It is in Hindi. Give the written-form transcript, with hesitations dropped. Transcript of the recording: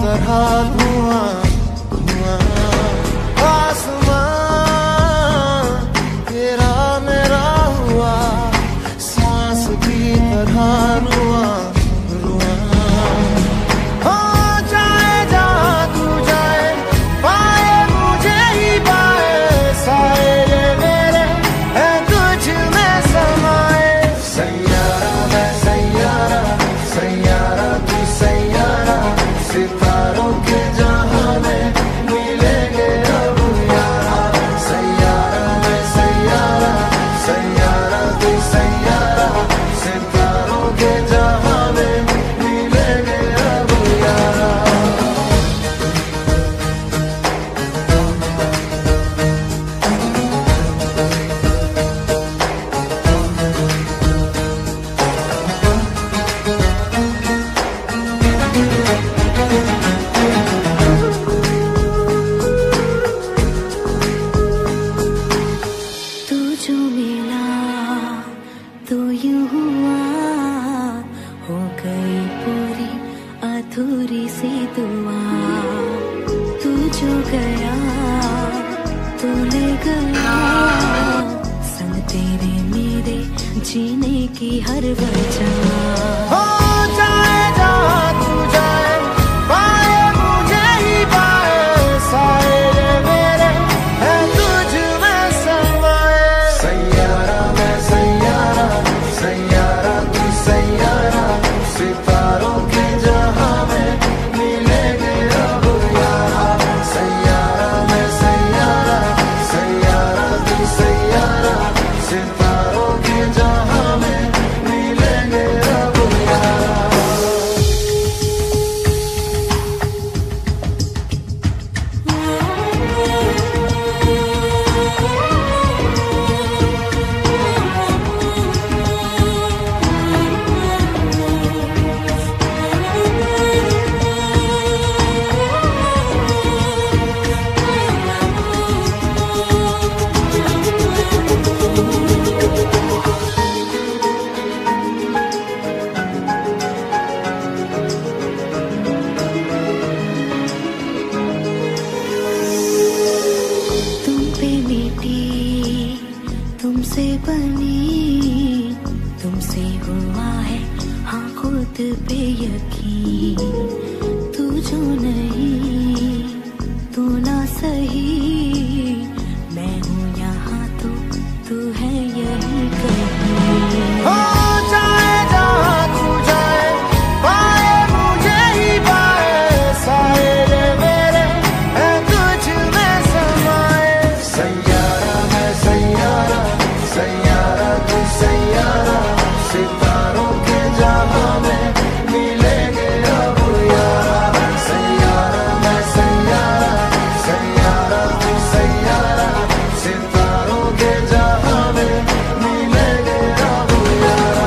तरह धुआं धुआं, आसमां तेरा मेरा हुआ, सांस की तरह रुआं रुआं। हो जाए जहाँ तू जाए, पाए मुझे ही पाए, साए ये मेरे है तुझ में समाए। सैयारा मैं सैयारा, सैयारा तू सैयारा, सितारों के जहां में मिलेंगे अब यारा। सैयारा मैं सैयारा, सैयारा तू सैयारा, सितारों के जहां में मिलेंगे अब यारा। तू जो मिला तो यूं हुआ, हो गई पूरी अधूरी सी दुआ। तू जो गया तो ले गया, संग तेरे मेरे जीने की हर वजह। हो जाए जहाँ तू जाए, पाए मुझे ही पाए, साए ये मेरे है तुझ में समाए। सैयारा मैं सैयारा, सैयारा तू सैयारा, सितारों के जहां में मिलेंगे अब यारा। सैयारा मैं सैयारा, सैयारा तू सैयारा, सितारों के जहां में मिलेंगे अब यारा। तुम पे मिटी, तुमसे बनी, तुमसे हुआ है हाँ खुद पे यकीन। तू जो नहीं तू ना सही, मैं हूँ यहाँ तो तू है यही कहीं। हो जाए जहाँ तू जाए, पाए मुझे ही पाए, साए ये मेरे है तुझ में समाए। सैयारा मैं सैयारा, सैयारा तू सैयारा, सितारों के जहां में मिलेंगे अब यारा। सैयारा मैं सैयारा, सैयारा तू सैयारा, सितारों के जहां में मिलेंगे अब यारा।